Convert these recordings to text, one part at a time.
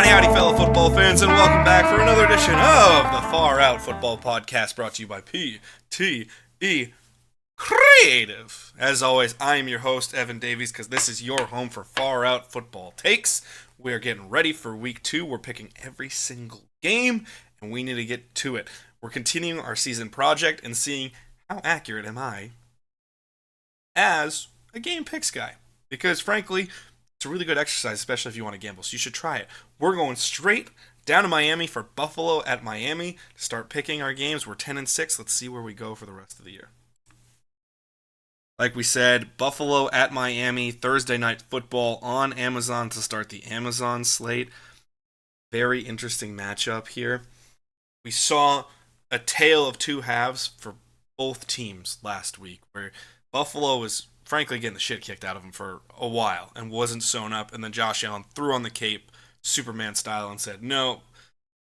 Howdy, fellow football fans, and welcome back for another edition of the Far Out Football Podcast, brought to you by PTE Creative. As always, I am your host, Evan Davies, because this is your home for Far Out Football Takes. We're getting ready for Week 2. We're picking every single game, and we need to get to it. We're continuing our season project and seeing how accurate am I as a game picks guy. Because, frankly, it's a really good exercise, especially if you want to gamble, so you should try it. We're going straight down to Miami for Buffalo at Miami to start picking our games. We're 10-6. Let's see where we go for the rest of the year. Like we said, Buffalo at Miami, Thursday Night Football on Amazon to start the Amazon slate. Very interesting matchup here. We saw a tale of two halves for both teams last week, where Buffalo was frankly getting the shit kicked out of him for a while and wasn't sewn up, and then Josh Allen threw on the cape, Superman style, and said, no,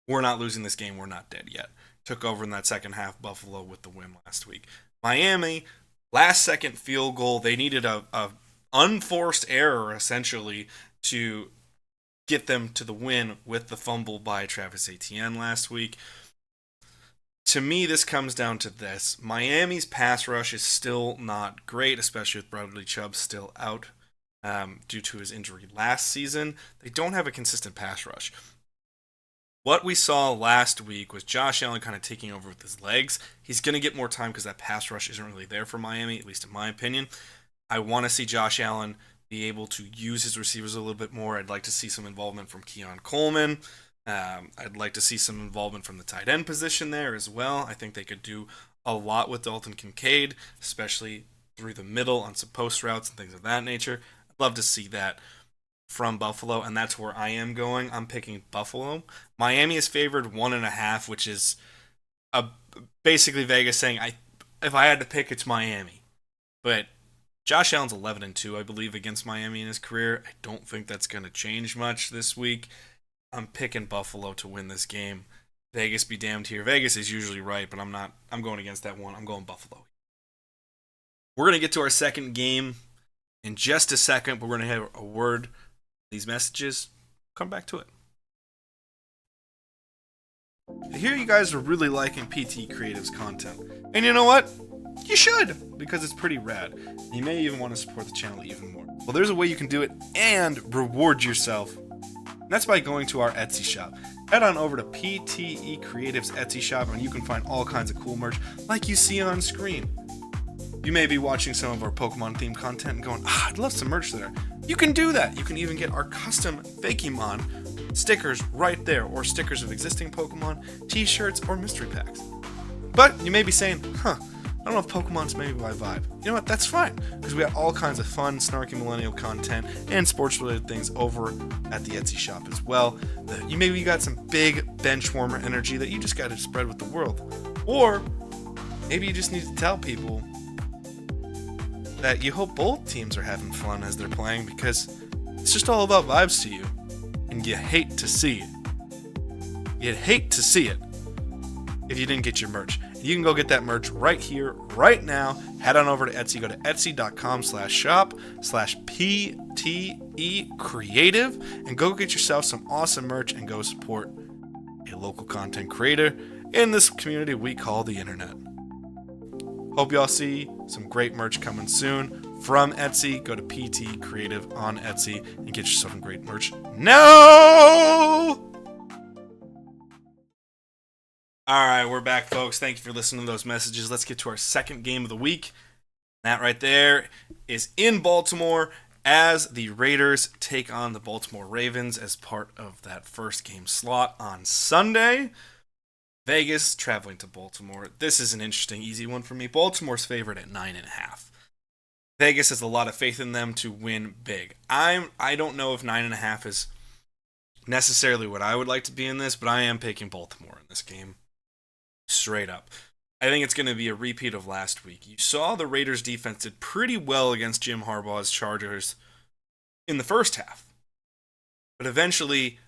we're not losing this game, we're not dead yet. Took over in that second half, Buffalo with the win last week. Miami, last second field goal, they needed a unforced error, essentially, to get them to the win with the fumble by Travis Etienne last week. To me, this comes down to this. Miami's pass rush is still not great, especially with Bradley Chubb still out due to his injury last season. They don't have a consistent pass rush. What we saw last week was Josh Allen kind of taking over with his legs. He's going to get more time because that pass rush isn't really there for Miami, at least in my opinion. I want to see Josh Allen be able to use his receivers a little bit more. I'd like to see some involvement from Keon Coleman. I'd like to see some involvement from the tight end position there as well. I think they could do a lot with Dalton Kincaid, especially through the middle on some post routes and things of that nature. I'd love to see that from Buffalo, and that's where I am going. I'm picking Buffalo. Miami is favored 1.5, which is basically Vegas saying, if I had to pick, it's Miami. But Josh Allen's 11-2, I believe, against Miami in his career. I don't think that's going to change much this week. I'm picking Buffalo to win this game. Vegas be damned here. Vegas is usually right, but I'm not. I'm going against that one. I'm going Buffalo. We're going to get to our second game in just a second, but we're going to have a word. These messages, come back to it. I hear you guys are really liking PT Creative's content. And you know what? You should, because it's pretty rad. You may even want to support the channel even more. Well, there's a way you can do it and reward yourself. And that's by going to our Etsy shop. Head on over to PTE Creative's Etsy shop and you can find all kinds of cool merch like you see on screen. You may be watching some of our Pokemon themed content and going, I'd love some merch there. You can do that. You can even get our custom Fakemon stickers right there, or stickers of existing Pokemon, t-shirts, or mystery packs. But you may be saying, I don't know if Pokemon's maybe my vibe. You know what? That's fine, because we have all kinds of fun, snarky millennial content and sports-related things over at the Etsy shop as well. You maybe got some big bench warmer energy that you just got to spread with the world. Or maybe you just need to tell people that you hope both teams are having fun as they're playing, because it's just all about vibes to you, and you hate to see it. You'd hate to see it if you didn't get your merch. You can go get that merch right here, right now. Head on over to Etsy. Go to etsy.com/shop/PTE Creative and go get yourself some awesome merch and go support a local content creator in this community we call the internet. Hope y'all see some great merch coming soon from Etsy. Go to PT Creative on Etsy and get yourself some great merch. No! Alright, we're back, folks. Thank you for listening to those messages. Let's get to our second game of the week. That right there is in Baltimore as the Raiders take on the Baltimore Ravens as part of that first game slot on Sunday. Vegas traveling to Baltimore. This is an interesting, easy one for me. Baltimore's favored at 9.5. Vegas has a lot of faith in them to win big. I don't know if 9.5 is necessarily what I would like to be in this, but I am picking Baltimore in this game. Straight up. I think it's going to be a repeat of last week. You saw the Raiders defense did pretty well against Jim Harbaugh's Chargers in the first half. But eventually,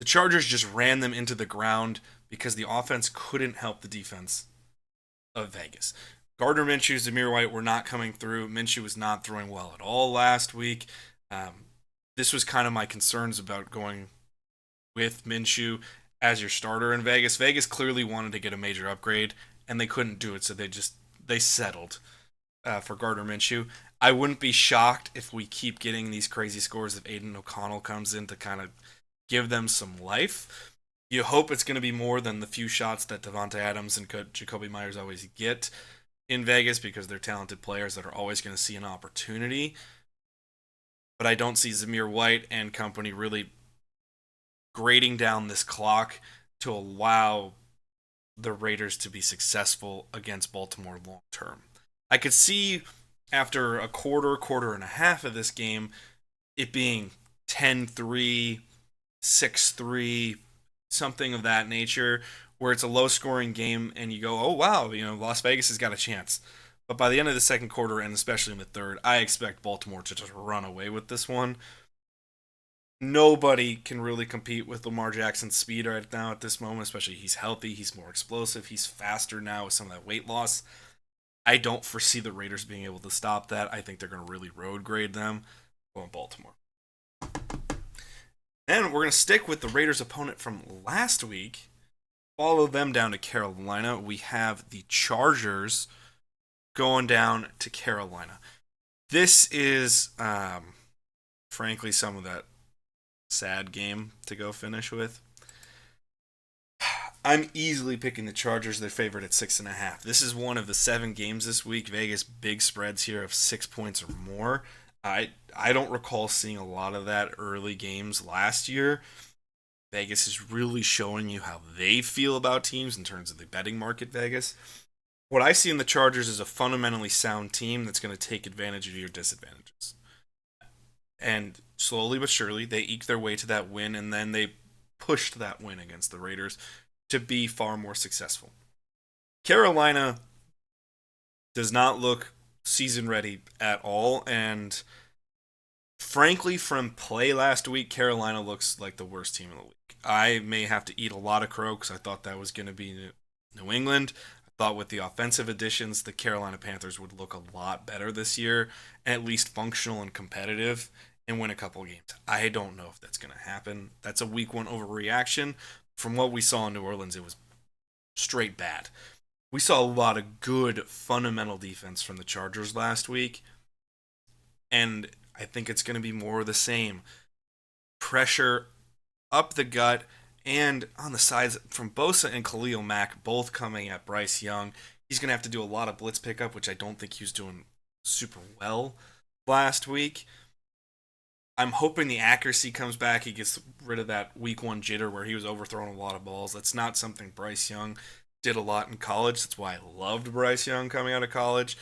the Chargers just ran them into the ground because the offense couldn't help the defense of Vegas. Gardner Minshew, Zamir White were not coming through. Minshew was not throwing well at all last week. This was kind of my concerns about going with Minshew as your starter in Vegas. Vegas clearly wanted to get a major upgrade, and they couldn't do it, so they settled for Gardner Minshew. I wouldn't be shocked if we keep getting these crazy scores if Aiden O'Connell comes in to kind of give them some life. You hope it's going to be more than the few shots that Davante Adams and Jacoby Myers always get in Vegas because they're talented players that are always going to see an opportunity. But I don't see Zamir White and company really grading down this clock to allow the Raiders to be successful against Baltimore long term. I could see after a quarter and a half of this game, it being 10-3, 6-3, something of that nature, where it's a low-scoring game and you go, oh, wow, Las Vegas has got a chance. But by the end of the second quarter, and especially in the third, I expect Baltimore to just run away with this one. Nobody can really compete with Lamar Jackson's speed right now at this moment, especially he's healthy, he's more explosive, he's faster now with some of that weight loss. I don't foresee the Raiders being able to stop that. I think they're going to really road grade them. Going Baltimore. And we're going to stick with the Raiders' opponent from last week. Follow them down to Carolina. We have the Chargers going down to Carolina. This is, frankly, some of that sad game to go finish with. I'm easily picking the Chargers. They're favored at 6.5. This is one of the 7 games this week. Vegas big spreads here of 6 points or more. I don't recall seeing a lot of that early games last year. Vegas is really showing you how they feel about teams in terms of the betting market, Vegas. What I see in the Chargers is a fundamentally sound team that's going to take advantage of your disadvantages. And slowly but surely, they eke their way to that win, and then they pushed that win against the Raiders to be far more successful. Carolina does not look season ready at all, and frankly, from play last week, Carolina looks like the worst team in the league. I may have to eat a lot of crow because I thought that was going to be New England. I thought with the offensive additions, the Carolina Panthers would look a lot better this year, and at least functional and competitive, and win a couple of games. I don't know if that's going to happen. That's a week 1 overreaction. From what we saw in New Orleans, it was straight bad. We saw a lot of good fundamental defense from the Chargers last week, and I think it's going to be more of the same. Pressure up the gut and on the sides from Bosa and Khalil Mack, both coming at Bryce Young. He's going to have to do a lot of blitz pickup, which I don't think he was doing super well last week. I'm hoping the accuracy comes back. He gets rid of that week 1 jitter where he was overthrowing a lot of balls. That's not something Bryce Young did a lot in college. That's why I loved Bryce Young coming out of college.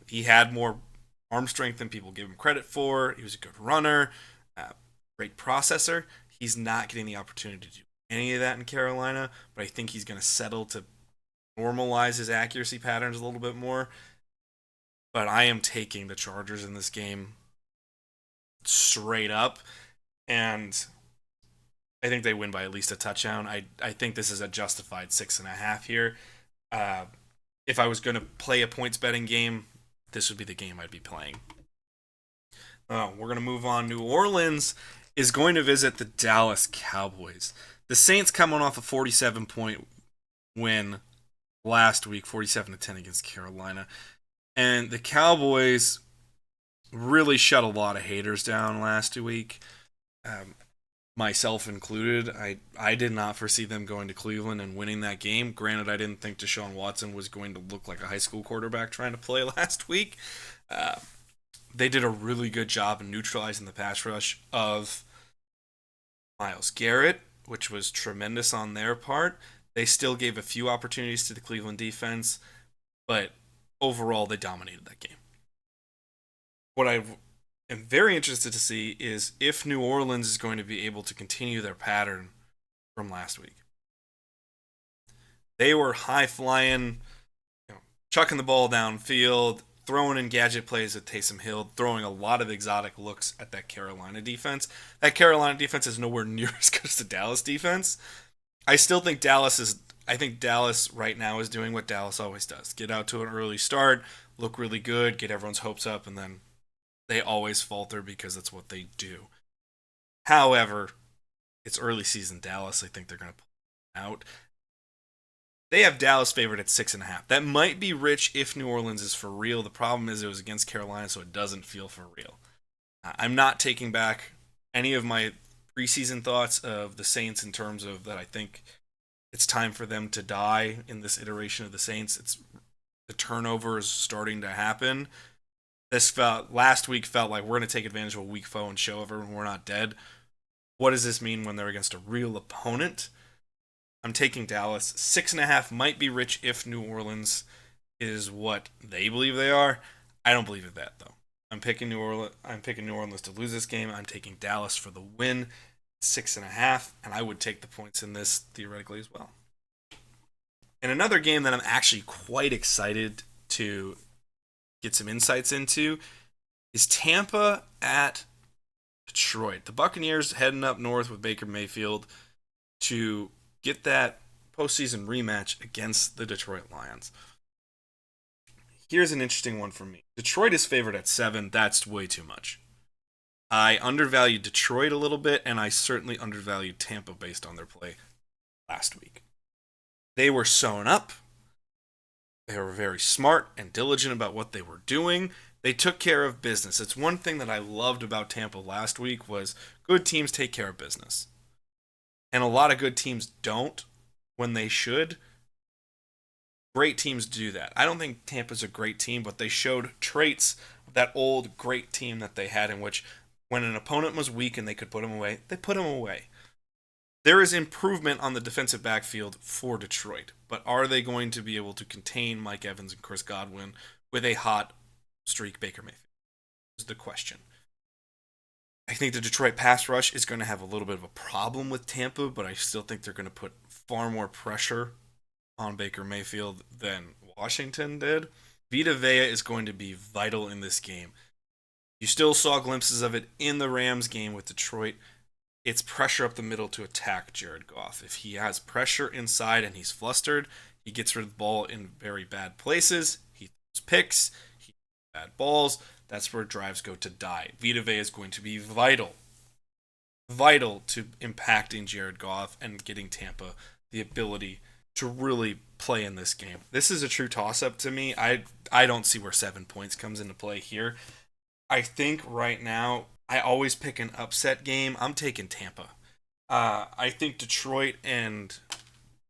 He had more arm strength than people give him credit for. He was a good runner, great processor. He's not getting the opportunity to do any of that in Carolina, but I think he's going to settle to normalize his accuracy patterns a little bit more. But I am taking the Chargers in this game straight up, and I think they win by at least a touchdown. I think this is a justified 6.5 here. If I was going to play a points betting game, this would be the game I'd be playing. We're going to move on. New Orleans is going to visit the Dallas Cowboys. The Saints coming off a 47-point win last week, 47-10 against Carolina. And the Cowboys really shut a lot of haters down last week, myself included. I did not foresee them going to Cleveland and winning that game. Granted, I didn't think Deshaun Watson was going to look like a high school quarterback trying to play last week. They did a really good job in neutralizing the pass rush of Myles Garrett, which was tremendous on their part. They still gave a few opportunities to the Cleveland defense, but overall they dominated that game. What I am very interested to see is if New Orleans is going to be able to continue their pattern from last week. They were high-flying, chucking the ball downfield, throwing in gadget plays at Taysom Hill, throwing a lot of exotic looks at that Carolina defense. That Carolina defense is nowhere near as good as the Dallas defense. I still think Dallas is I think Dallas right now is doing what Dallas always does. Get out to an early start, look really good, get everyone's hopes up, and then they always falter because that's what they do. However, it's early season Dallas. I think they're going to pull out. They have Dallas favored at 6.5. That might be rich if New Orleans is for real. The problem is it was against Carolina, so it doesn't feel for real. I'm not taking back any of my preseason thoughts of the Saints in terms of that I think it's time for them to die in this iteration of the Saints. The turnover is starting to happen. Last week felt like we're going to take advantage of a weak foe and show everyone we're not dead. What does this mean when they're against a real opponent? I'm taking Dallas. 6.5 might be rich if New Orleans is what they believe they are. I don't believe in that though. I'm picking New Orleans to lose this game. I'm taking Dallas for the win. 6.5, and I would take the points in this theoretically as well. And another game that I'm actually quite excited to get some insights into is Tampa at Detroit. The Buccaneers heading up north with Baker Mayfield to get that postseason rematch against the Detroit Lions. Here's an interesting one for me. Detroit is favored at 7. That's way too much. I undervalued Detroit a little bit, and I certainly undervalued Tampa based on their play last week. They were sewn up. They were very smart and diligent about what they were doing. They took care of business. It's one thing that I loved about Tampa last week was good teams take care of business. And a lot of good teams don't when they should. Great teams do that. I don't think Tampa's a great team, but they showed traits of that old great team that they had in which when an opponent was weak and they could put him away, they put him away. There is improvement on the defensive backfield for Detroit, but are they going to be able to contain Mike Evans and Chris Godwin with a hot streak Baker Mayfield? Is the question. I think the Detroit pass rush is going to have a little bit of a problem with Tampa, but I still think they're going to put far more pressure on Baker Mayfield than Washington did. Vita Vea is going to be vital in this game. You still saw glimpses of it in the Rams game with Detroit. It's pressure up the middle to attack Jared Goff. If he has pressure inside and he's flustered, he gets rid of the ball in very bad places. He throws picks. He throws bad balls. That's where drives go to die. Vita Vea is going to be vital to impacting Jared Goff and getting Tampa the ability to really play in this game. This is a true toss-up to me. I don't see where 7 points comes into play here. I think right now, I always pick an upset game. I'm taking Tampa. I think Detroit and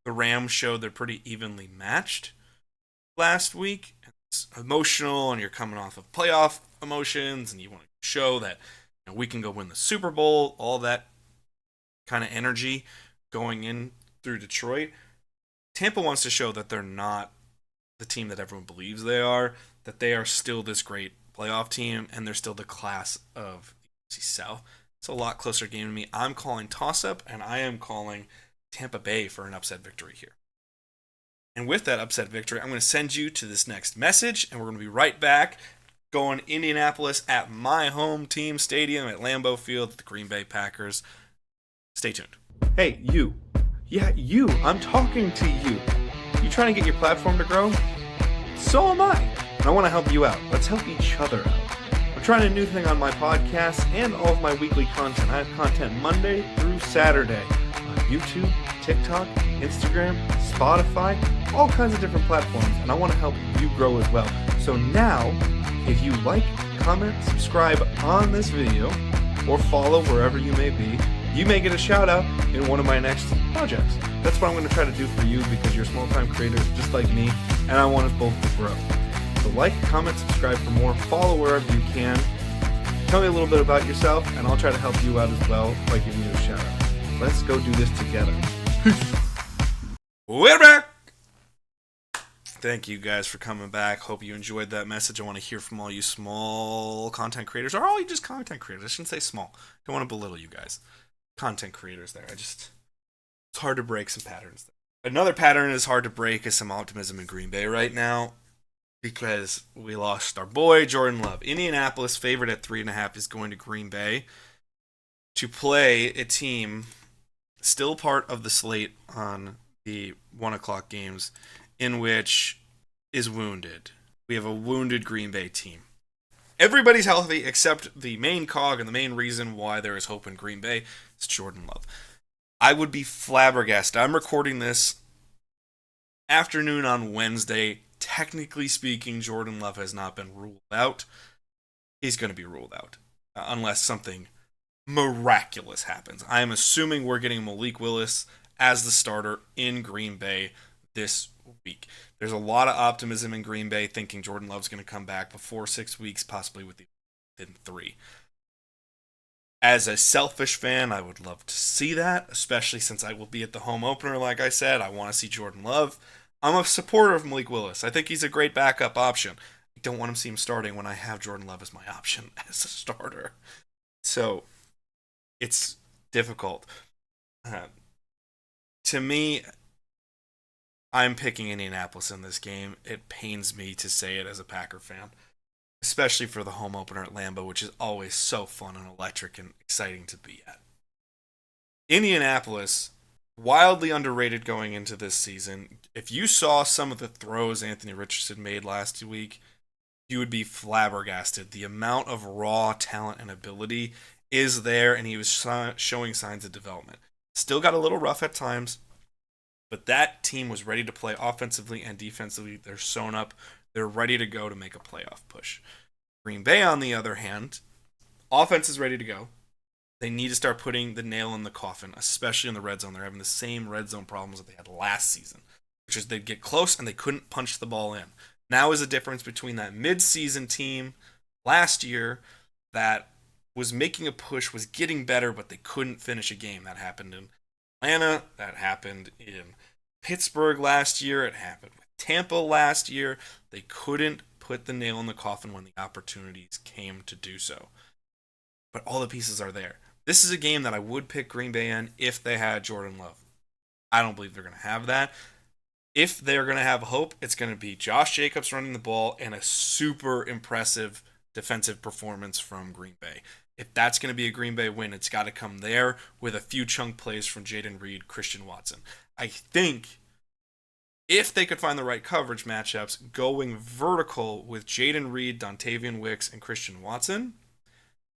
the Rams showed they're pretty evenly matched last week. It's emotional, and you're coming off of playoff emotions, and you want to show that we can go win the Super Bowl, all that kind of energy going in through Detroit. Tampa wants to show that they're not the team that everyone believes they are, that they are still this great playoff team, and they're still the class of the NFC South. It's a lot closer game to me. I'm calling toss-up, and I am calling Tampa Bay for an upset victory here. And with that upset victory, I'm going to send you to this next message, and we're going to be right back going Indianapolis at my home team stadium at Lambeau Field, the Green Bay Packers. Stay tuned. Hey, you. Yeah, you. I'm talking to you. You trying to get your platform to grow? So am I. And I want to help you out. Let's help each other out. I'm trying a new thing on my podcast and all of my weekly content. I have content Monday through Saturday on YouTube, TikTok, Instagram, Spotify, all kinds of different platforms, and I want to help you grow as well. So now, if you like, comment, subscribe on this video, or follow wherever you may be, you may get a shout out in one of my next projects. That's what I'm going to try to do for you because you're a small-time creator just like me, and I want us both to grow. So like, comment, subscribe for more, follow wherever you can. Tell me a little bit about yourself, and I'll try to help you out as well by giving you a shout out. Let's go do this together. Peace. We're back. Thank you guys for coming back. Hope you enjoyed that message. I want to hear from all you small content creators, or all you just content creators. I shouldn't say small. Don't want to belittle you guys. Content creators there. It's hard to break some patterns there. Another pattern is hard to break is some optimism in Green Bay right now because we lost our boy Jordan Love. Indianapolis, favored at 3.5, is going to Green Bay to play a team still part of the slate on the 1 o'clock games, in which is wounded. We have a wounded Green Bay team. Everybody's healthy except the main cog and the main reason why there is hope in Green Bay is Jordan Love. I would be flabbergasted. I'm recording this afternoon on Wednesday. Technically speaking, Jordan Love has not been ruled out. He's going to be ruled out unless something miraculous happens. I am assuming we're getting Malik Willis as the starter in Green Bay this week. There's a lot of optimism in Green Bay thinking Jordan Love's going to come back before 6 weeks, possibly within 3. As a selfish fan, I would love to see that, especially since I will be at the home opener. Like I said, I want to see Jordan Love. I'm a supporter of Malik Willis. I think he's a great backup option. I don't want to see him starting when I have Jordan Love as my option as a starter. So, it's difficult. To me, I'm picking Indianapolis in this game. It pains me to say it as a Packer fan, especially for the home opener at Lambeau, which is always so fun and electric and exciting to be at. Indianapolis, wildly underrated going into this season. If you saw some of the throws Anthony Richardson made last week, you would be flabbergasted. The amount of raw talent and ability is there, and he was showing signs of development. Still got a little rough at times, but that team was ready to play offensively and defensively. They're sewn up. They're ready to go to make a playoff push. Green Bay, on the other hand, offense is ready to go. They need to start putting the nail in the coffin, especially in the red zone. They're having the same red zone problems that they had last season, which is they'd get close and they couldn't punch the ball in. Now is the difference between that mid-season team last year that was making a push, was getting better, but they couldn't finish a game. That happened in Atlanta. That happened in Pittsburgh last year. It happened with Tampa last year. They couldn't put the nail in the coffin when the opportunities came to do so. But all the pieces are there. This is a game that I would pick Green Bay in if they had Jordan Love. I don't believe they're going to have that. If they're going to have hope, it's going to be Josh Jacobs running the ball and a super impressive defensive performance from Green Bay. If that's going to be a Green Bay win, it's got to come there with a few chunk plays from Jayden Reed, Christian Watson. I think if they could find the right coverage matchups, going vertical with Jayden Reed, Dontavian Wicks, and Christian Watson,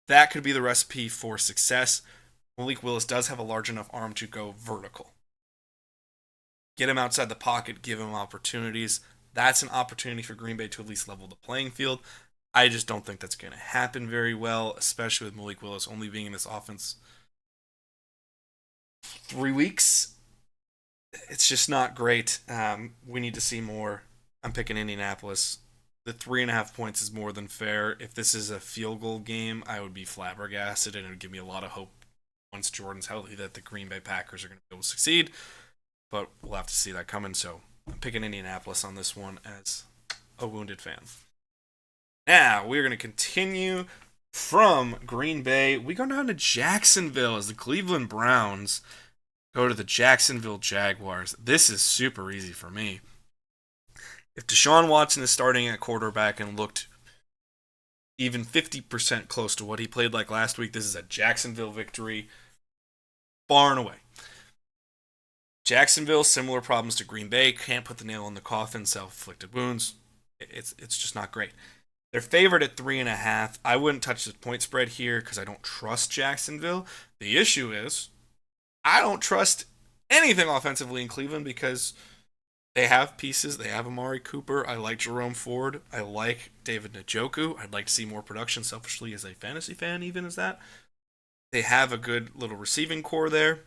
that could be the recipe for success. Malik Willis does have a large enough arm to go vertical. Get him outside the pocket, give him opportunities. That's an opportunity for Green Bay to at least level the playing field. I just don't think that's going to happen very well, especially with Malik Willis only being in this offense 3 weeks. It's just not great. We need to see more. I'm picking Indianapolis. The 3.5 points is more than fair. If this is a field goal game, I would be flabbergasted, and it would give me a lot of hope once Jordan's healthy that the Green Bay Packers are going to be able to succeed. But we'll have to see that coming. So I'm picking Indianapolis on this one as a wounded fan. Now, we're going to continue from Green Bay. We go down to Jacksonville as the Cleveland Browns go to the Jacksonville Jaguars. This is super easy for me. If Deshaun Watson is starting at quarterback and looked even 50% close to what he played like last week, this is a Jacksonville victory far and away. Jacksonville, similar problems to Green Bay. Can't put the nail in the coffin, self-inflicted wounds. It's just not great. They're favored at 3.5. I wouldn't touch the point spread here because I don't trust Jacksonville. The issue is I don't trust anything offensively in Cleveland because they have pieces. They have Amari Cooper. I like Jerome Ford. I like David Njoku. I'd like to see more production selfishly as a fantasy fan, even as that. They have a good little receiving core there.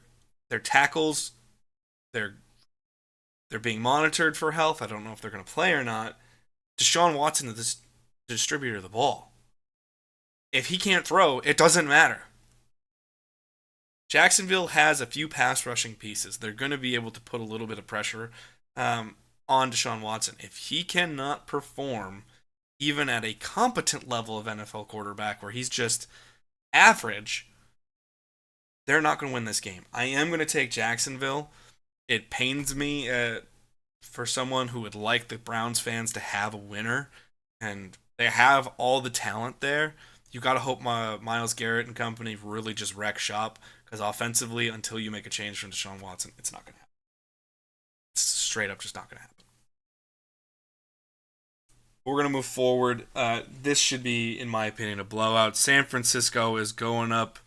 Their tackles, they're being monitored for health. I don't know if they're going to play or not. Deshaun Watson is the distributor of the ball. If he can't throw, it doesn't matter. Jacksonville has a few pass rushing pieces. They're going to be able to put a little bit of pressure on Deshaun Watson. If he cannot perform even at a competent level of NFL quarterback where he's just average, they're not going to win this game. I am going to take Jacksonville. It pains me for someone who would like the Browns fans to have a winner, and they have all the talent there. You got to hope Myles Garrett and company really just wreck shop, because offensively, until you make a change from Deshaun Watson, it's not going to happen. straight up just not going to happen. We're going to move forward. This should be, in my opinion, a blowout. San Francisco is going up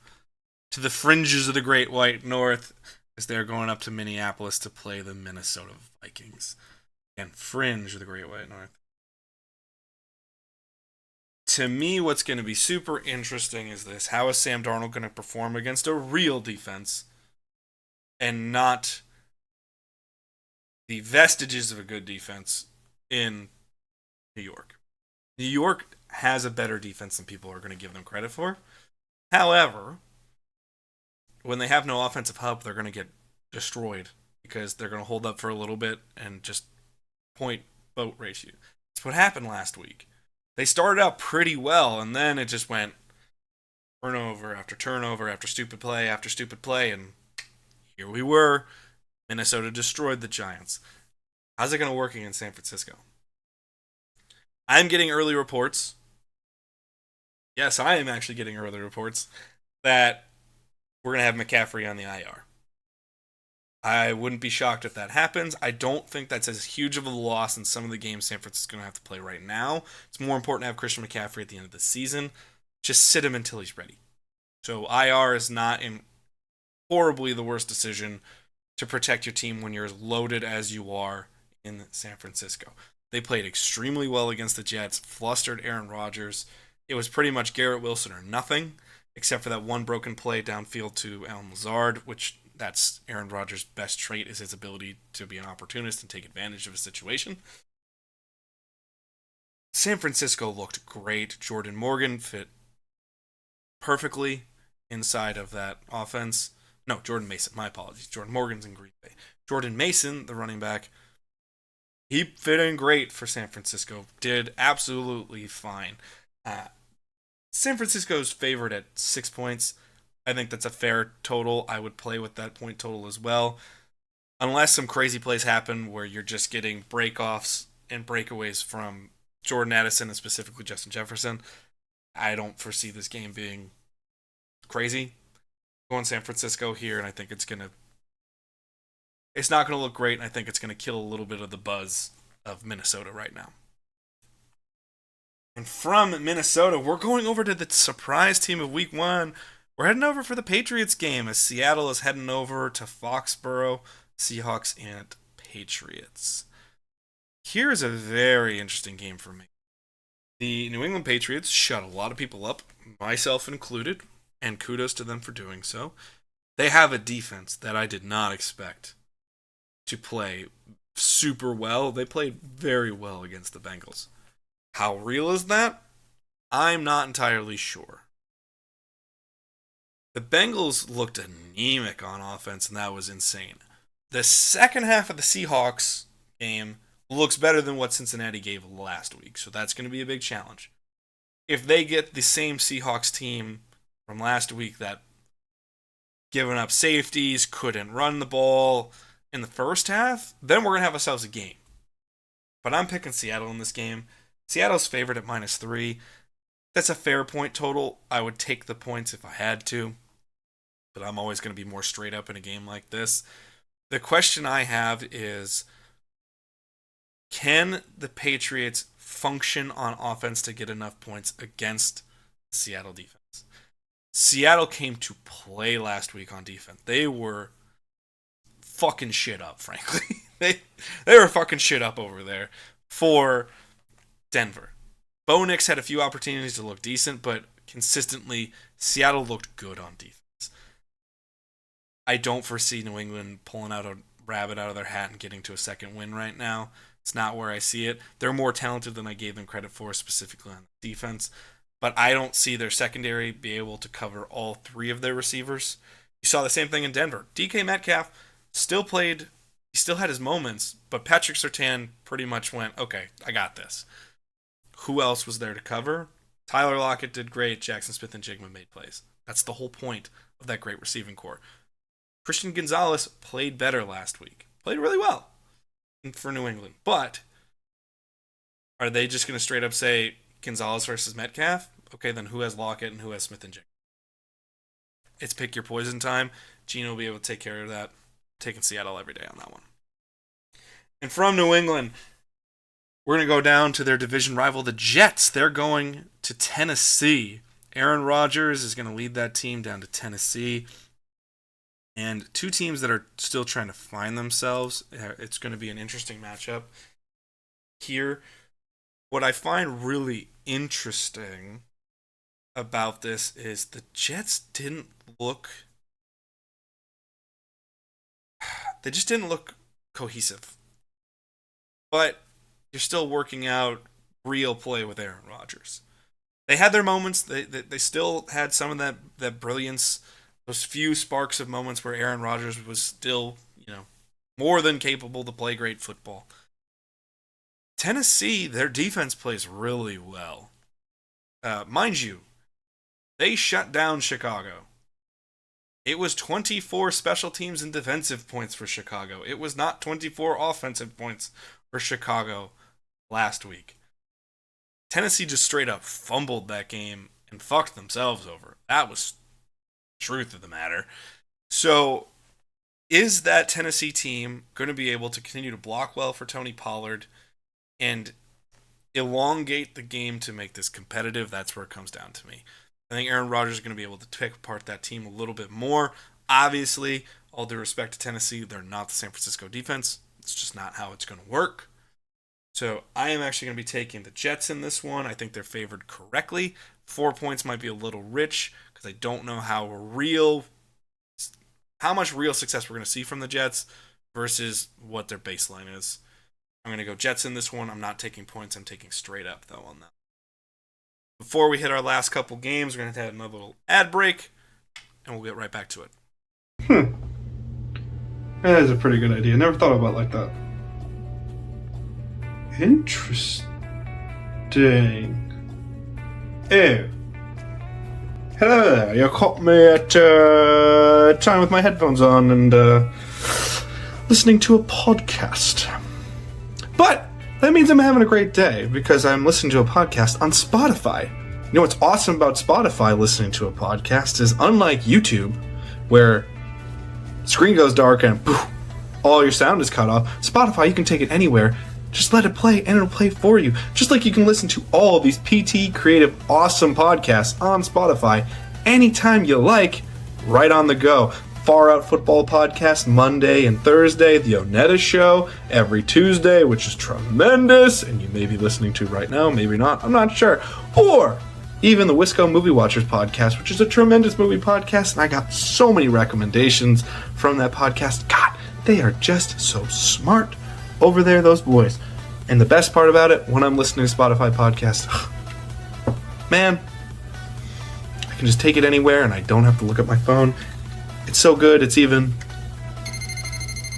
to the fringes of the Great White North as they're going up to Minneapolis to play the Minnesota Vikings. Again, fringe of the Great White North. To me, what's going to be super interesting is this. How is Sam Darnold going to perform against a real defense and not the vestiges of a good defense in New York? New York has a better defense than people are going to give them credit for. However, when they have no offensive hub, they're going to get destroyed because they're going to hold up for a little bit and just point boat race you. That's what happened last week. They started out pretty well, and then it just went turnover after stupid play, and here we were. Minnesota destroyed the Giants. How's it going to work against San Francisco? I'm getting early reports. Yes, I am actually getting early reports that we're going to have McCaffrey on the IR. I wouldn't be shocked if that happens. I don't think that's as huge of a loss in some of the games San Francisco's going to have to play right now. It's more important to have Christian McCaffrey at the end of the season. Just sit him until he's ready. So IR is not horribly the worst decision to protect your team when you're as loaded as you are in San Francisco. They played extremely well against the Jets, flustered Aaron Rodgers. It was pretty much Garrett Wilson or nothing, except for that one broken play downfield to Allen Lazard, which that's Aaron Rodgers' best trait is his ability to be an opportunist and take advantage of a situation. San Francisco looked great. Jordan Morgan fit perfectly inside of that offense. No, Jordan Mason, my apologies. Jordan Morgan's in Green Bay. Jordan Mason, the running back, he fit in great for San Francisco. Did absolutely fine. San Francisco's favored at 6 points. I think that's a fair total. I would play with that point total as well. Unless some crazy plays happen where you're just getting breakoffs and breakaways from Jordan Addison and specifically Justin Jefferson, I don't foresee this game being crazy. Going San Francisco here, and I think it's not going to look great, and I think it's going to kill a little bit of the buzz of Minnesota right now. And from Minnesota, we're going over to the surprise team of Week 1. We're heading over for the Patriots game as Seattle is heading over to Foxborough, Seahawks and Patriots. Here's a very interesting game for me. The New England Patriots shut a lot of people up, myself included, and kudos to them for doing so. They have a defense that I did not expect to play super well. They played very well against the Bengals. How real is that? I'm not entirely sure. The Bengals looked anemic on offense, and that was insane. The second half of the Seahawks game looks better than what Cincinnati gave last week, so that's going to be a big challenge. If they get the same Seahawks team from last week that giving up safeties, couldn't run the ball in the first half, then we're going to have ourselves a game. But I'm picking Seattle in this game. Seattle's favored at -3. That's a fair point total. I would take the points if I had to, but I'm always going to be more straight up in a game like this. The question I have is, can the Patriots function on offense to get enough points against the Seattle defense? Seattle came to play last week on defense. They were fucking shit up, frankly. they were fucking shit up over there for Denver. Bo Nix had a few opportunities to look decent, but consistently, Seattle looked good on defense. I don't foresee New England pulling out a rabbit out of their hat and getting to a second win right now. It's not where I see it. They're more talented than I gave them credit for, specifically on defense. But I don't see their secondary be able to cover all three of their receivers. You saw the same thing in Denver. DK Metcalf still played. He still had his moments, but Patrick Surtain pretty much went, okay, I got this. Who else was there to cover? Tyler Lockett did great. Jackson Smith and Jigma made plays. That's the whole point of that great receiving core. Christian Gonzalez played better last week. Played really well for New England. But are they just going to straight up say Gonzalez versus Metcalf? Okay, then who has Lockett and who has Smith and Jigma? It's pick your poison time. Gino will be able to take care of that. Taking Seattle every day on that one. And from New England, we're going to go down to their division rival, the Jets. They're going to Tennessee. Aaron Rodgers is going to lead that team down to Tennessee. And two teams that are still trying to find themselves. It's going to be an interesting matchup here. What I find really interesting about this is the Jets didn't look... They just didn't look cohesive. But you're still working out real play with Aaron Rodgers. They had their moments. They still had some of that brilliance, those few sparks of moments where Aaron Rodgers was still, more than capable to play great football. Tennessee, their defense plays really well. Mind you, they shut down Chicago. It was 24 special teams and defensive points for Chicago. It was not 24 offensive points for Chicago last week. Tennessee just straight up fumbled that game and fucked themselves over. That was the truth of the matter. So, is that Tennessee team going to be able to continue to block well for Tony Pollard and elongate the game to make this competitive? That's where it comes down to me. I think Aaron Rodgers is going to be able to pick apart that team a little bit more. Obviously, all due respect to Tennessee, they're not the San Francisco defense. It's just not how it's going to work. So I am actually going to be taking the Jets in this one. I think they're favored correctly. 4 points might be a little rich because I don't know how much real success we're going to see from the Jets versus what their baseline is. I'm going to go Jets in this one. I'm not taking points. I'm taking straight up, though, on that. Before we hit our last couple games, we're going to have another little ad break, and we'll get right back to it. That is a pretty good idea. Never thought about it like that. Interesting. Oh. Hello there. You caught me at time with my headphones on and listening to a podcast. But that means I'm having a great day because I'm listening to a podcast on Spotify. You know what's awesome about Spotify listening to a podcast is unlike YouTube, where the screen goes dark and poof, all your sound is cut off. Spotify, you can take it anywhere. Just let it play and it'll play for you. Just like you can listen to all of these PT Creative awesome podcasts on Spotify anytime you like, right on the go. Far Out Football Podcast Monday and Thursday, The Onetta Show every Tuesday, which is tremendous, and you may be listening to right now, maybe not, I'm not sure. Or even the Wisco Movie Watchers Podcast, which is a tremendous movie podcast, and I got so many recommendations from that podcast. God, they are just so smart over there, those boys. And the best part about it, when I'm listening to Spotify podcasts, man, I can just take it anywhere and I don't have to look at my phone. It's so good, it's even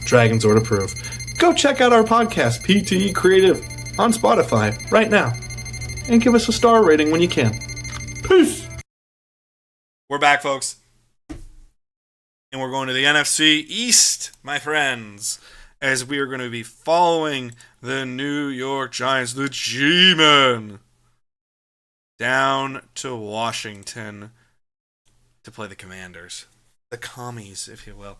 Dragon's Sword approved. Go check out our podcast, PTE Creative, on Spotify right now. And give us a star rating when you can. Peace! We're back, folks. And we're going to the NFC East, my friends, as we are going to be following the New York Giants, the G-Men, down to Washington to play the Commanders. The Commies, if you will.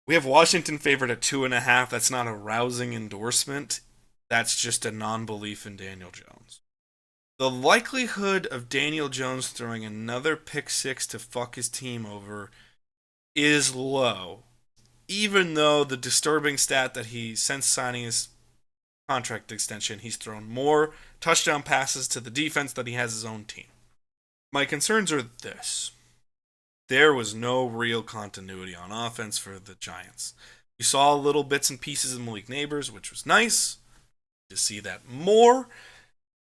We have Washington favored at 2.5. That's not a rousing endorsement. That's just a non-belief in Daniel Jones. The likelihood of Daniel Jones throwing another pick six to fuck his team over is low. Even though the disturbing stat that he, since signing his contract extension, he's thrown more touchdown passes to the defense than he has his own team. My concerns are this. There was no real continuity on offense for the Giants. You saw little bits and pieces of Malik Neighbors, which was nice to see that more.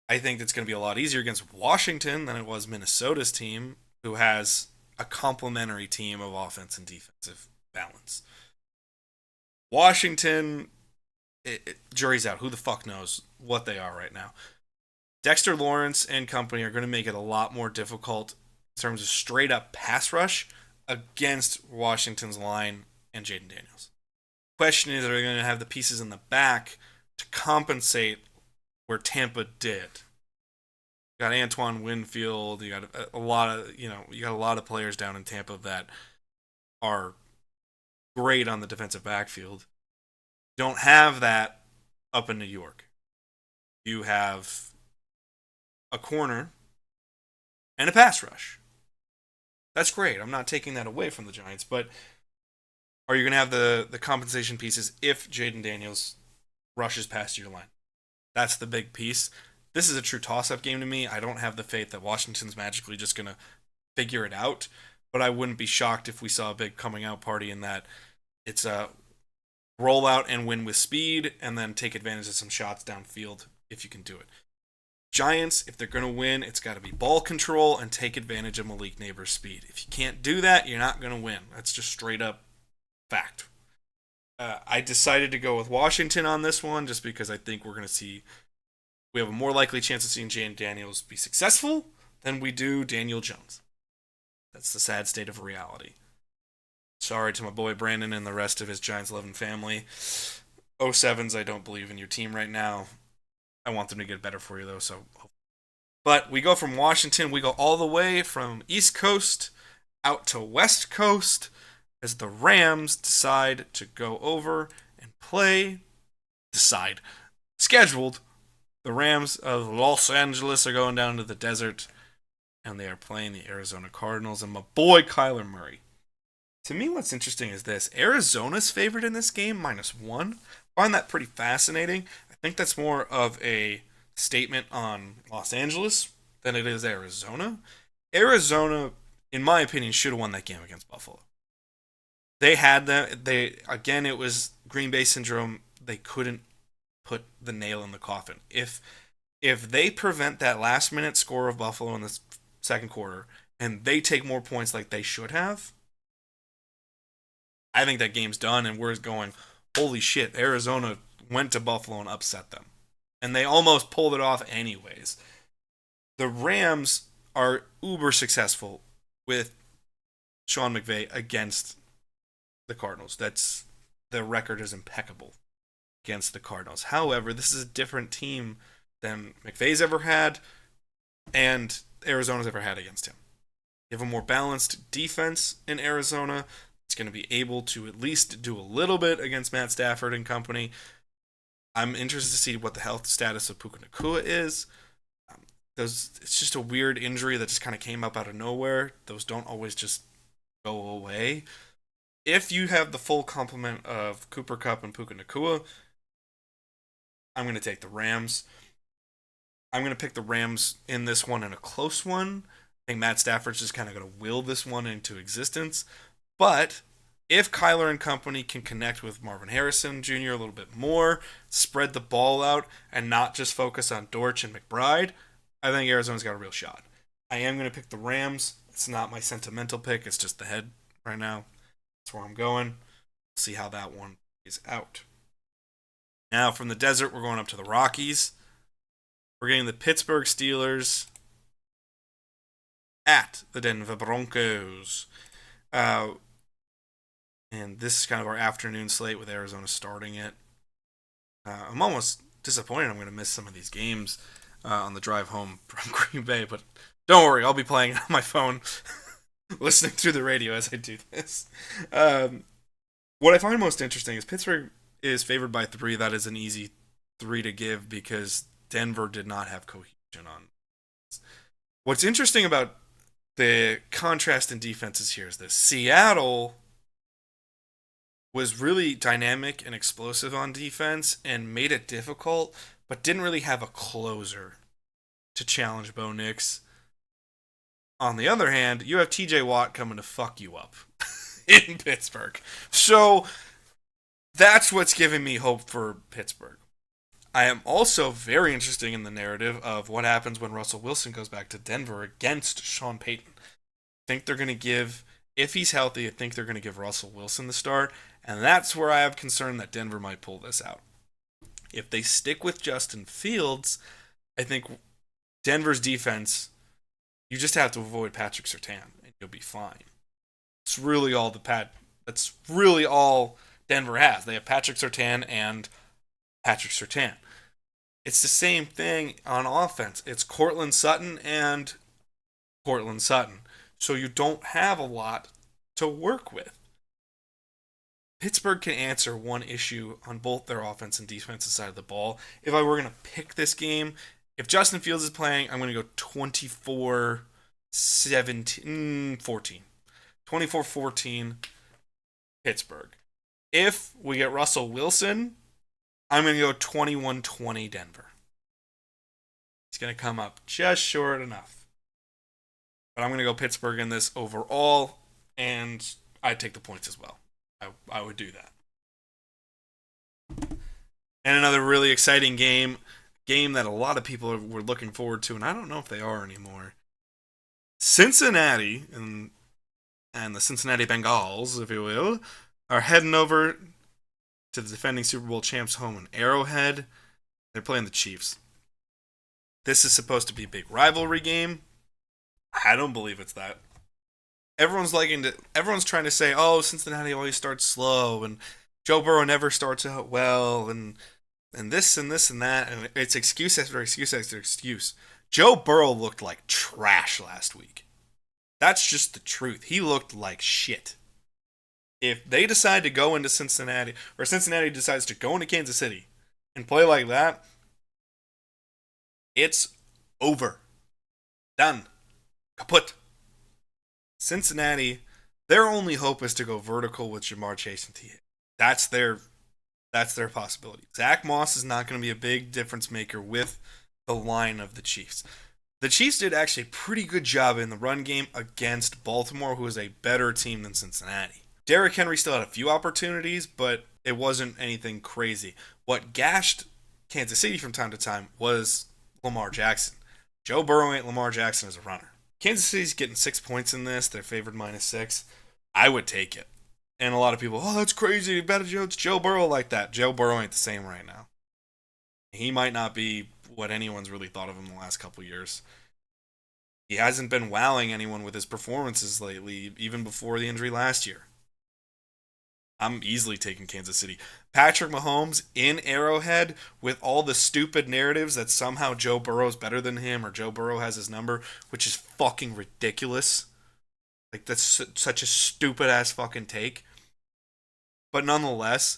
I think it's going to be a lot easier against Washington than it was Minnesota's team, who has a complementary team of offense and defensive balance. Washington, jury's out. Who the fuck knows what they are right now? Dexter Lawrence and company are going to make it a lot more difficult in terms of straight up pass rush against Washington's line and Jaden Daniels. Question is, are they going to have the pieces in the back to compensate where Tampa did? You got Antoine Winfield, you got a lot of players down in Tampa that are great on the defensive backfield. You don't have that up in New York. You have a corner and a pass rush. That's great. I'm not taking that away from the Giants, but are you going to have the compensation pieces if Jaden Daniels rushes past your line? That's the big piece. This is a true toss-up game to me. I don't have the faith that Washington's magically just going to figure it out, but I wouldn't be shocked if we saw a big coming out party in that it's a roll out and win with speed and then take advantage of some shots downfield if you can do it. Giants, if they're going to win, it's got to be ball control and take advantage of Malik Neighbors' speed. If you can't do that, you're not going to win. That's just straight up fact. I decided to go with Washington on this one just because I think we have a more likely chance of seeing Jaden Daniels be successful than we do Daniel Jones. That's the sad state of reality. Sorry to my boy Brandon and the rest of his Giants-loving family. 07s, I don't believe in your team right now. I want them to get better for you, though. But we go from Washington, we go all the way from East Coast out to West Coast as the Rams decide to go over and scheduled. The Rams of Los Angeles are going down to the desert, and they are playing the Arizona Cardinals and my boy Kyler Murray. To me, what's interesting is this. Arizona's favored in this game, -1. I find that pretty fascinating. I think that's more of a statement on Los Angeles than it is Arizona. Arizona, in my opinion, should have won that game against Buffalo. They had that. Again, it was Green Bay syndrome. They couldn't put the nail in the coffin. If they prevent that last-minute score of Buffalo in the second quarter and they take more points like they should have, I think that game's done, and we're going, holy shit, Arizona went to Buffalo and upset them. And they almost pulled it off anyways. The Rams are uber successful with Sean McVay against the Cardinals. The record is impeccable against the Cardinals. However, this is a different team than McVay's ever had and Arizona's ever had against him. You have a more balanced defense in Arizona. It's going to be able to at least do a little bit against Matt Stafford and company. I'm interested to see what the health status of Puka Nacua is. It's just a weird injury that just kind of came up out of nowhere. Those don't always just go away. If you have the full complement of Cooper Kupp and Puka Nacua, I'm going to take the Rams. I'm going to pick the Rams in this one in a close one. I think Matt Stafford's just kind of going to will this one into existence. But if Kyler and company can connect with Marvin Harrison Jr. a little bit more, spread the ball out, and not just focus on Dortch and McBride, I think Arizona's got a real shot. I am going to pick the Rams. It's not my sentimental pick. It's just the head right now. That's where I'm going. We'll see how that one is out. Now, from the desert, we're going up to the Rockies. We're getting the Pittsburgh Steelers at the Denver Broncos. And this is kind of our afternoon slate with Arizona starting it. I'm almost disappointed I'm going to miss some of these games on the drive home from Green Bay, but don't worry, I'll be playing it on my phone, listening through the radio as I do this. What I find most interesting is Pittsburgh is favored by 3. That is an easy 3 to give because Denver did not have cohesion on. What's interesting about the contrast in defenses here is this. Seattle was really dynamic and explosive on defense and made it difficult, but didn't really have a closer to challenge Bo Nix. On the other hand, you have TJ Watt coming to fuck you up in Pittsburgh. So that's what's giving me hope for Pittsburgh. I am also very interested in the narrative of what happens when Russell Wilson goes back to Denver against Sean Payton. I think they're going to give, if he's healthy, I think they're going to give Russell Wilson the start, and that's where I have concern that Denver might pull this out. If they stick with Justin Fields, I think Denver's defense, you just have to avoid Patrick Surtain, and you'll be fine. That's really all Denver has. They have Patrick Surtain and Patrick Surtain. It's the same thing on offense. It's Courtland Sutton and Courtland Sutton. So you don't have a lot to work with. Pittsburgh can answer one issue on both their offense and defensive side of the ball. If I were going to pick this game, if Justin Fields is playing, I'm going to go 24-14. 24-14 Pittsburgh. If we get Russell Wilson, I'm going to go 21-20 Denver. He's going to come up just short enough. But I'm going to go Pittsburgh in this overall, and I'd take the points as well. I would do that. And another really exciting game that a lot of people were looking forward to, and I don't know if they are anymore. Cincinnati and the Cincinnati Bengals, if you will, are heading over to the defending Super Bowl champs home in Arrowhead. They're playing the Chiefs. This is supposed to be a big rivalry game. I don't believe it's that. Everyone's trying to say, oh, Cincinnati always starts slow, and Joe Burrow never starts out well, and this and this and that, and it's excuse after excuse after excuse. Joe Burrow looked like trash last week. That's just the truth. He looked like shit. If they decide to go into Cincinnati, or Cincinnati decides to go into Kansas City and play like that, it's over. Done. Kaput. Cincinnati, their only hope is to go vertical with Ja'Marr Chase and T. That's their possibility. Zach Moss is not going to be a big difference maker with the line of the Chiefs. The Chiefs did actually a pretty good job in the run game against Baltimore, who is a better team than Cincinnati. Derrick Henry still had a few opportunities, but it wasn't anything crazy. What gashed Kansas City from time to time was Lamar Jackson. Joe Burrow ain't Lamar Jackson as a runner. Kansas City's getting 6 points in this. They're favored -6. I would take it. And a lot of people, oh, that's crazy. It's Joe Burrow like that. Joe Burrow ain't the same right now. He might not be what anyone's really thought of him the last couple years. He hasn't been wowing anyone with his performances lately, even before the injury last year. I'm easily taking Kansas City. Patrick Mahomes in Arrowhead with all the stupid narratives that somehow Joe Burrow's better than him or Joe Burrow has his number, which is fucking ridiculous. Like, that's such a stupid-ass fucking take. But nonetheless,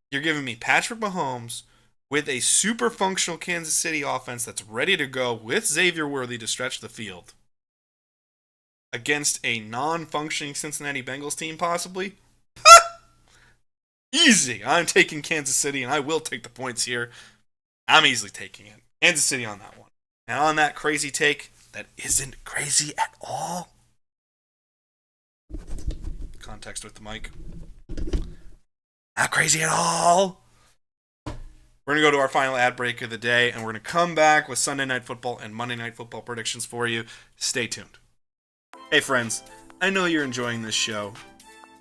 you're giving me Patrick Mahomes with a super functional Kansas City offense that's ready to go with Xavier Worthy to stretch the field against a non-functioning Cincinnati Bengals team, possibly. Easy. I'm taking Kansas City, and I will take the points here. I'm easily taking it. Kansas City on that one. And on that crazy take that isn't crazy at all. Context with the mic. Not crazy at all. We're going to go to our final ad break of the day, and we're going to come back with Sunday Night Football and Monday Night Football predictions for you. Stay tuned. Hey, friends. I know you're enjoying this show,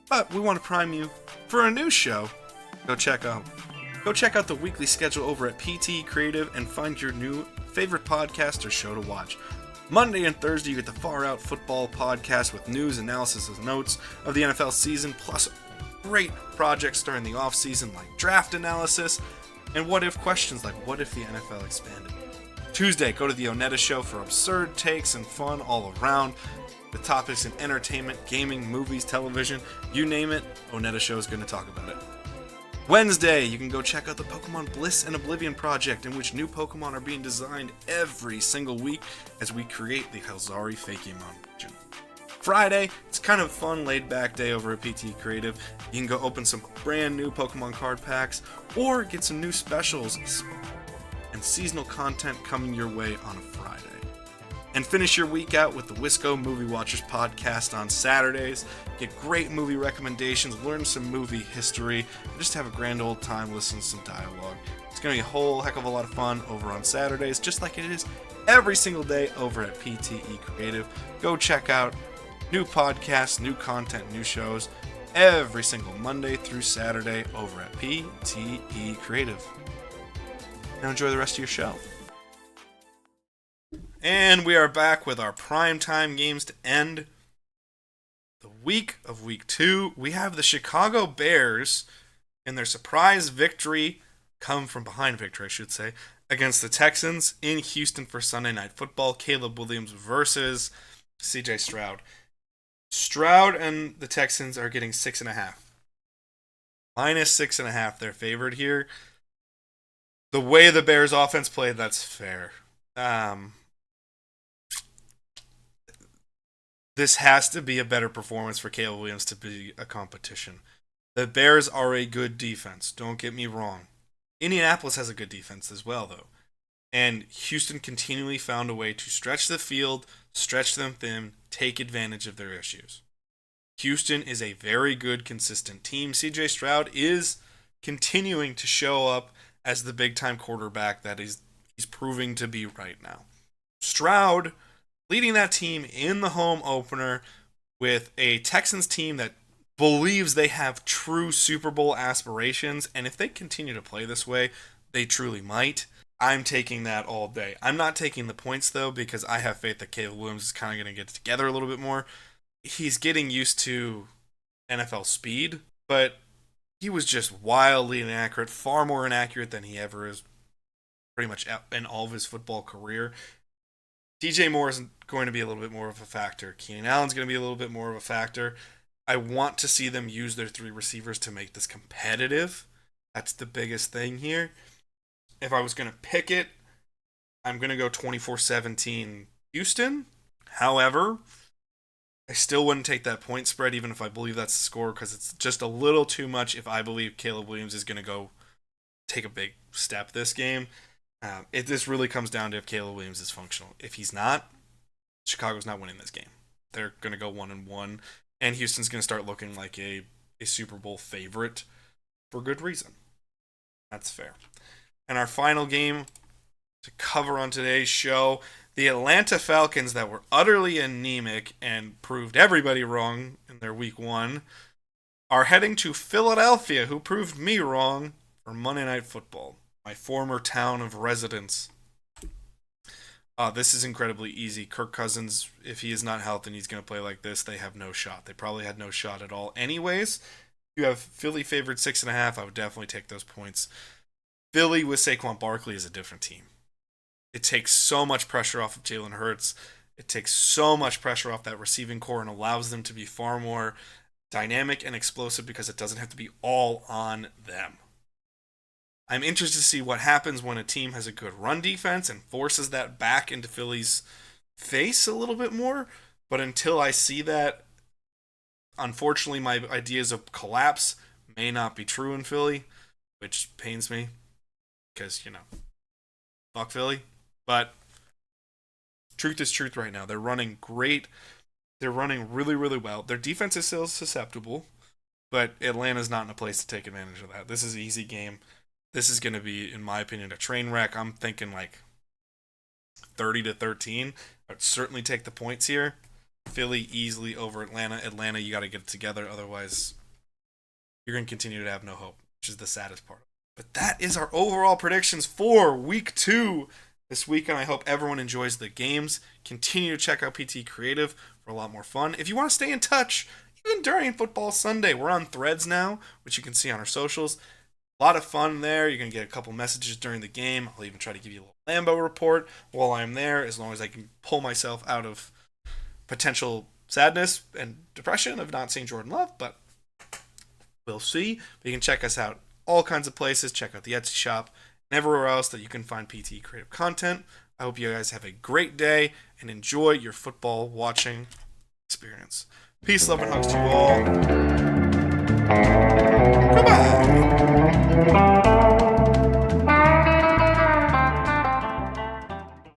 but we want to prime you for a new show. Go check out the weekly schedule over at PT Creative and find your new favorite podcast or show to watch. Monday and Thursday, you get the Far Out Football podcast with news, analysis, and notes of the NFL season, plus great projects during the off-season like draft analysis and what-if questions like what if the NFL expanded. Tuesday, go to the Onetta Show for absurd takes and fun all around. The topics in entertainment, gaming, movies, television, you name it, Onetta Show is going to talk about it. Wednesday, you can go check out the Pokemon Bliss and Oblivion project, in which new Pokemon are being designed every single week as we create the Halzari Fakemon region. Friday, it's kind of a fun, laid-back day over at PT Creative. You can go open some brand new Pokemon card packs, or get some new specials and seasonal content coming your way on a Friday. And finish your week out with the Wisco Movie Watchers podcast on Saturdays. Get great movie recommendations, learn some movie history, and just have a grand old time listening to some dialogue. It's going to be a whole heck of a lot of fun over on Saturdays, just like it is every single day over at PTE Creative. Go check out new podcasts, new content, new shows every single Monday through Saturday over at PTE Creative. Now enjoy the rest of your show. And we are back with our primetime games to end the week of week 2. We have the Chicago Bears in their surprise victory, come from behind victory, I should say, against the Texans in Houston for Sunday Night Football. Caleb Williams versus CJ Stroud. Stroud and the Texans are getting 6.5. -6.5, they're favored here. The way the Bears offense played, that's fair. This has to be a better performance for Caleb Williams to be a competition. The Bears are a good defense, don't get me wrong. Indianapolis has a good defense as well, though. And Houston continually found a way to stretch the field, stretch them thin, take advantage of their issues. Houston is a very good, consistent team. CJ Stroud is continuing to show up as the big-time quarterback that he's proving to be right now. Stroud leading that team in the home opener with a Texans team that believes they have true Super Bowl aspirations, and if they continue to play this way, they truly might. I'm taking that all day. I'm not taking the points, though, because I have faith that Caleb Williams is kind of going to get it together a little bit more. He's getting used to NFL speed, but he was just wildly inaccurate, far more inaccurate than he ever is pretty much in all of his football career. DJ Moore is going to be a little bit more of a factor. Keenan Allen's going to be a little bit more of a factor. I want to see them use their 3 receivers to make this competitive. That's the biggest thing here. If I was going to pick it, I'm going to go 24-17 Houston. However, I still wouldn't take that point spread even if I believe that's the score, because it's just a little too much if I believe Caleb Williams is going to go take a big step this game. This really comes down to if Caleb Williams is functional. If he's not, Chicago's not winning this game. They're going to go 1-1, and Houston's going to start looking like a Super Bowl favorite for good reason. That's fair. And our final game to cover on today's show, the Atlanta Falcons, that were utterly anemic and proved everybody wrong in their week 1, are heading to Philadelphia, who proved me wrong, for Monday Night Football, my former town of residence. This is incredibly easy. Kirk Cousins, if he is not healthy and he's going to play like this, they have no shot. They probably had no shot at all anyways. If you have Philly favored 6.5, I would definitely take those points. Philly with Saquon Barkley is a different team. It takes so much pressure off of Jalen Hurts. It takes so much pressure off that receiving core and allows them to be far more dynamic and explosive because it doesn't have to be all on them. I'm interested to see what happens when a team has a good run defense and forces that back into Philly's face a little bit more. But until I see that, unfortunately, my ideas of collapse may not be true in Philly, which pains me because, fuck Philly. But truth is truth right now. They're running great. They're running really, really well. Their defense is still susceptible, but Atlanta's not in a place to take advantage of that. This is an easy game. This is going to be, in my opinion, a train wreck. I'm thinking like 30-13. I'd certainly take the points here. Philly easily over Atlanta. Atlanta, you got to get it together. Otherwise, you're going to continue to have no hope, which is the saddest part. But that is our overall predictions for week 2 this weekend. I hope everyone enjoys the games. Continue to check out PT Creative for a lot more fun. If you want to stay in touch, even during Football Sunday, we're on Threads now, which you can see on our socials. A lot of fun there. You're going to get a couple messages during the game. I'll even try to give you a little Lambo report while I'm there, as long as I can pull myself out of potential sadness and depression of not seeing Jordan Love, but we'll see. But you can check us out all kinds of places. Check out the Etsy shop and everywhere else that you can find PT Creative content. I hope you guys have a great day and enjoy your football watching experience. Peace, love, and hugs to you all. Goodbye.